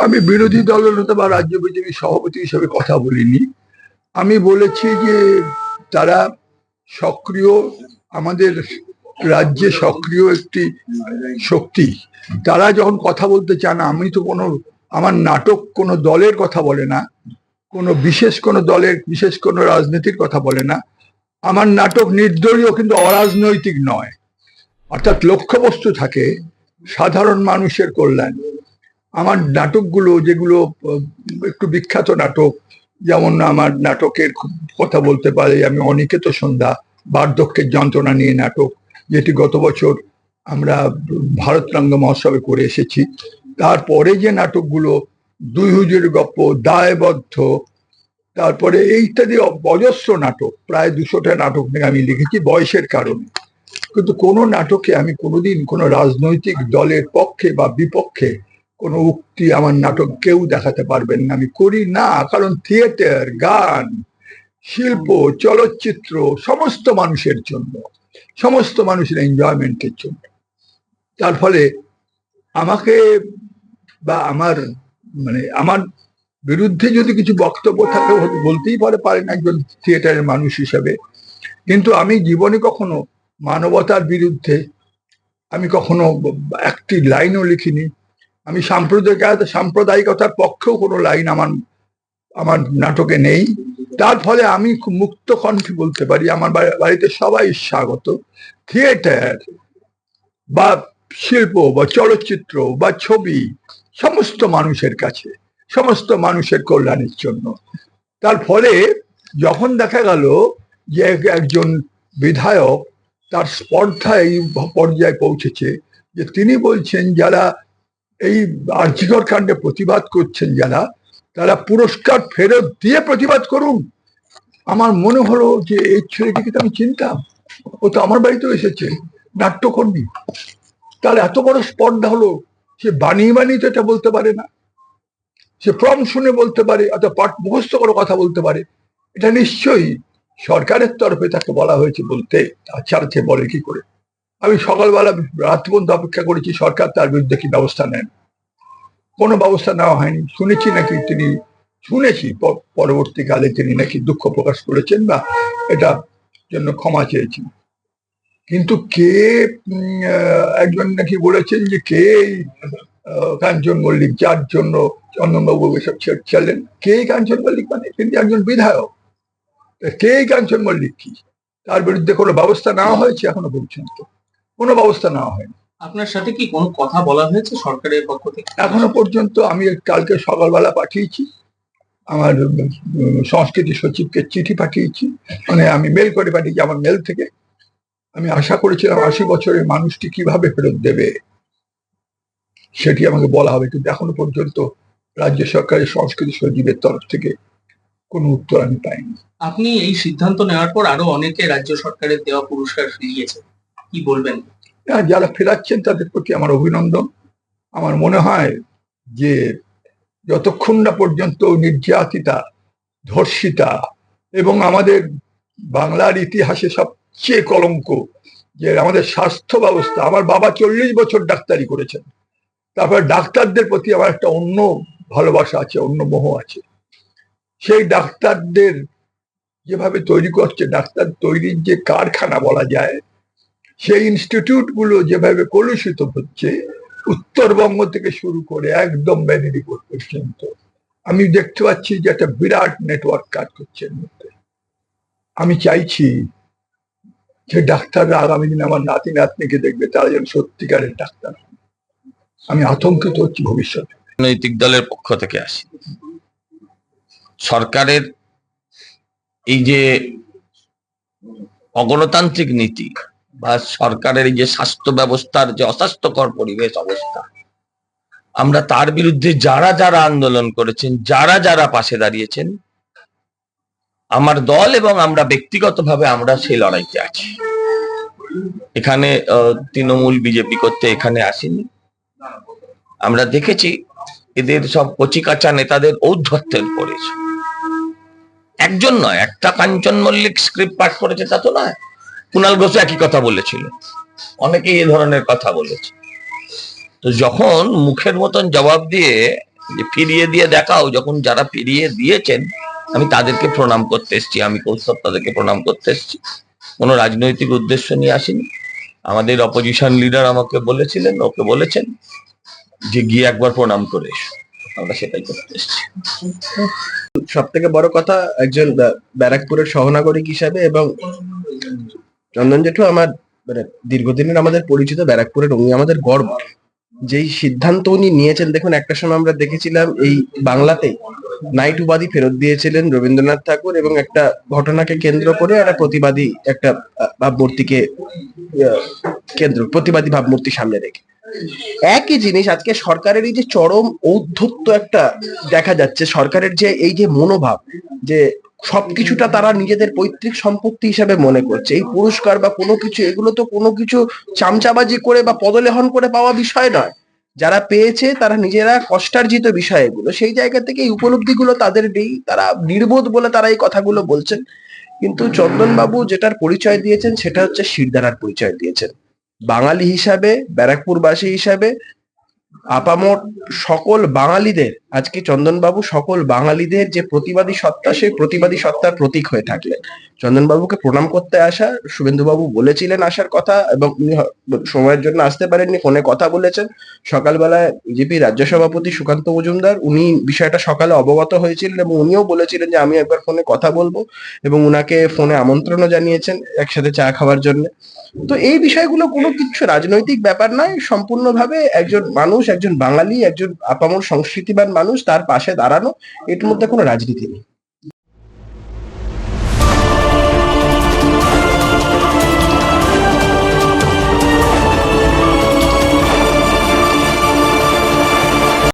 আমি বিরোধী দলনেতা বা রাজ্য বিজেপি সভাপতি হিসেবে কথা বলিনি। আমি বলেছি যে তারা সক্রিয়, আমাদের রাজ্যে সক্রিয় একটি শক্তি। তারা যখন কথা বলতে চান, আমি তো আমার নাটক কোনো দলের কথা বলে না, কোনো দলের বিশেষ কোনো রাজনীতির কথা বলে না। আমার নাটক নির্দলীয় কিন্তু অরাজনৈতিক নয়, অর্থাৎ লক্ষ্যবস্তু থাকে সাধারণ মানুষের কল্যাণ। আমার নাটকগুলো যেগুলো একটু বিখ্যাত নাটক, যেমন আমার নাটকের কথা বলতে পারি আমি অনিকেত সন্ধ্যা, বার্ধক্যের যন্ত্রণা নিয়ে নাটক, যেটি গত বছর আমরা ভারতরঙ্গ মহোৎসবে করে এসেছি। তারপরে যে নাটকগুলো দুই হুজুর গপ্প, দায়বদ্ধ, তারপরে এই ইত্যাদি অজস্র নাটক, প্রায় 200টা নাটক নিয়ে আমি লিখেছি বয়সের কারণে। কিন্তু কোনো নাটকে আমি কোনোদিন কোনো রাজনৈতিক দলের পক্ষে বা বিপক্ষে কোনো উক্তি আমার নাটক কেউ দেখাতে পারবেন না, আমি করি না। কারণ থিয়েটার, গান, শিল্প, চলচ্চিত্র সমস্ত মানুষের জন্য, সমস্ত মানুষের এনজয়মেন্টের জন্য। তার ফলে আমাকে বা আমার বিরুদ্ধে যদি কিছু বক্তব্য থাকে বলতেই পারেন একজন থিয়েটারের মানুষ হিসেবে। কিন্তু আমি জীবনে কখনো মানবতার বিরুদ্ধে আমি কখনো একটি লাইনও লিখিনি। আমি সাম্প্রদায়িকতার পক্ষেও কোনো লাইন আমার নাটকে নেই। তার ফলে আমি খুব মুক্ত কণ্ঠে বলতে পারি আমার বাড়িতে সবাই স্বাগত। থিয়েটার বা শিল্প বা চলচ্চিত্র বা ছবি সমস্ত মানুষের কাছে, সমস্ত মানুষের কল্যাণের জন্য। তার ফলে যখন দেখা গেল যে একজন বিধায়ক তার স্পর্ধা এই পর্যায়ে পৌঁছেছে যে তিনি বলছেন যারা এই আর্যিকর কাণ্ডে প্রতিবাদ করছেন যারা, তারা পুরস্কার ফেরত দিয়ে প্রতিবাদ করুন। আমার মনে হলো যে এই ছেলেটিকে তো আমি চিনতাম, ও তো আমার বাড়িতেও এসেছে, নাট্যকর্মী। তার এত বড় স্পর্ধা হলো, সে বানিয়ে বানিয়ে তো এটা বলতে পারে না, সে ফর্ম শুনে বলতে পারে, অথবা পাঠ মুখস্থ করে কথা বলতে পারে। এটা নিশ্চয়ই সরকারের তরফে তাকে বলা হয়েছে বলতে, তাছাড়া সে বলে কি করে? আমি সকালবেলা রাত পর্যন্ত অপেক্ষা করেছি সরকার তার বিরুদ্ধে কি ব্যবস্থা নেন। কোনো ব্যবস্থা নেওয়া হয়নি। শুনেছি নাকি পরবর্তীকালে তিনি নাকি দুঃখ প্রকাশ করেছেন বা এটা জন্য ক্ষমা চেয়েছেন। কিন্তু কে একজন নাকি বলেছেন যে কে কাঞ্চন মল্লিক, যার জন্য চন্দনবাবু এসব ছেড়েছিলেন, কে কাঞ্চন মল্লিক? মানে তিনি একজন বিধায়ক, কে কাঞ্চন মল্লিক কি? তার বিরুদ্ধে কোনো ব্যবস্থা নেওয়া হয়েছে? এখনো পর্যন্ত কোনো ব্যবস্থা নেওয়া হয়নি। আপনার সাথে কি কোনো কথা বলা হয়েছে সরকারের পক্ষ থেকে? এখনো পর্যন্ত আমি কালকে সকালবেলা পাঠিয়েছি, আমার সংস্কৃতি সচিবকে চিঠি পাঠিয়েছি, মানে আমি মেল করে পাঠিয়েছি আমার মেল থেকে। আমি আশা করেছিলাম 80 বছরের মানুষটি কিভাবে ফেরত দেবে সেটি আমাকে বলা হবে, কিন্তু এখনো পর্যন্ত রাজ্য সরকারের সংস্কৃতি সচিবের তরফ থেকে কোনো উত্তর আমি পাইনি। আপনি এই সিদ্ধান্ত নেওয়ার পর আরো অনেকে রাজ্য সরকারের দেওয়া পুরস্কার ফিরিয়েছে, কি বলবেন? যারা ফেরাচ্ছেন তাদের প্রতি আমার অভিনন্দন। আমার মনে হয় যে যতক্ষণ না পর্যন্ত নির্যাতিতা, ধর্ষিতা এবং আমাদের বাংলার ইতিহাসে সবচেয়ে কলঙ্ক যে আমাদের স্বাস্থ্য ব্যবস্থা, আমার বাবা 40 বছর ডাক্তারি করেছেন, তারপর ডাক্তারদের প্রতি আমার একটা অন্য ভালোবাসা আছে, অন্য মোহ আছে। সেই ডাক্তারদের যেভাবে তৈরি করছে, ডাক্তার তৈরির যে কারখানা বলা যায়, সেই ইনস্টিটিউট গুলো যেভাবে কলুষিত হচ্ছে, উত্তরবঙ্গ থেকে শুরু করে একদম মেদিনীপুর পর্যন্ত আমি দেখতে পাচ্ছি যে একটা বিরাট নেটওয়ার্ক কাজ করছে এর মধ্যে। আমি চাইছি যে ডাক্তাররা আগামী দিনে আমার নাতি নাতনিকে দেখবে, তারা যেন সত্যিকারের ডাক্তার। আমি আতঙ্কিত হচ্ছি ভবিষ্যতে। রাজনৈতিক দলের পক্ষ থেকে আসি, সরকারের এই যে অগণতান্ত্রিক নীতি বা সরকারের এই যে স্বাস্থ্য ব্যবস্থার যে অস্বাস্থ্যকর পরিবেশ অবস্থা, আমরা তার বিরুদ্ধে যারা যারা আন্দোলন করেছেন, যারা যারা পাশে দাঁড়িয়েছেন, আমার দল এবং আমরা ব্যক্তিগতভাবে আমরা সেই লড়াইতে আছি। এখানে তৃণমূল বিজেপি করতে এখানে আসেনি। আমরা দেখেছি এদের সব কচিকাঁচা নেতাদের ঔদ্ধত্যের পড়েছে। একজন নয়, একটা কাঞ্চন মল্লিক স্ক্রিপ্ট পাঠ করেছে তা তো নয়, কুণাল ঘোষ একই কথা বলেছিল, অনেকেই এ ধরনের কথা বলেছে। তো যখন মুখের মতন জবাব দিয়ে যে ফিরিয়ে দিয়ে দেখাও, যখন যারা ফিরিয়ে দিয়েছেন আমি তাদেরকে প্রণাম করতে এসেছি, আমি কৌস্তব তাদেরকে প্রণাম করতে এসেছি, কোনো রাজনৈতিক উদ্দেশ্য নিয়ে আসিনি। আমাদের অপোজিশন লিডার আমাকে বলেছিলেন, ওকে বলেছেন যে গিয়ে একবার প্রণাম করে এসো, আমরা সেটাই করতে এসেছি। সব থেকে বড় কথা, একজন ব্যারাকপুরের সহনাগরিক হিসাবে, এবং চন্দন জেঠু আমার মানে দীর্ঘদিনের আমাদের পরিচিত ব্যারাকপুরের, উনি আমাদের গর্ব। যেই সিদ্ধান্ত উনি নিয়েছেন, দেখুন একটা সময় আমরা দেখেছিলাম এই বাংলাতেই নাইট উপাধি ফেরত দিয়েছিলেন রবীন্দ্রনাথ ঠাকুর, এবং একটা ঘটনাকে কেন্দ্র করে একটা প্রতিবাদী একটা ভাবমূর্তিকে প্রতিবাদী ভাবমূর্তি সামনে রেখে একই জিনিস আজকে সরকারের এই যে চরম ঔদ্ধত্য একটা দেখা যাচ্ছে, সরকারের যে এই যে মনোভাব, যে সবকিছুটা তারা নিজেদের পৈতৃক সম্পত্তি হিসাবে মনে করছে, এই পুরস্কার বা কোনো কিছু, এগুলো তো কোনো কিছু চামচাবাজি করে বা পদলেহন করে পাওয়া বিষয় নয়। যারা পেয়েছে তারা নিজেরা কষ্টার্জিত বিষয় এগুলো, সেই জায়গা থেকে এই উপলব্ধিগুলো তাদের নেই, তারা নির্বোধ বলে তারা এই কথাগুলো বলছেন। কিন্তু চন্দনবাবু যেটার পরিচয় দিয়েছেন সেটা হচ্ছে শিরদাঁড়ার পরিচয় দিয়েছেন। বাঙালি হিসাবে, ব্যারাকপুরবাসী হিসাবে, আপামর সকল বাঙালিদের, আজকে চন্দনবাবু সকল বাঙালিদের যে প্রতিবাদী সত্তা, সেই প্রতিবাদী সত্তার প্রতীক হয়ে থাকলেন। চন্দনবাবুকে প্রণাম করতে আসা, শুভেন্দুবাবু বলেছিলেন আসার কথা, এবং উনি সময়ের জন্য আসতে পারেননি, ফোনে কথা বলেছেন। সকালবেলায় বিজেপি রাজ্য সভাপতি সুকান্ত মজুমদার উনি বিষয়টা সকালে অবগত হয়েছিলেন, এবং উনিও বলেছিলেন যে আমি একবার ফোনে কথা বলবো, এবং উনাকে ফোনে আমন্ত্রণও জানিয়েছেন একসাথে চা খাওয়ার জন্য। তো এই বিষয়গুলো কোনো কিছু রাজনৈতিক ব্যাপার নয়, সম্পূর্ণভাবে একজন মানুষ, একজন বাঙালি, একজন আপামর সংস্কৃতিবান মানুষ, তার পাশে দাঁড়ানো, এর মধ্যে কোনো রাজনীতি নেই।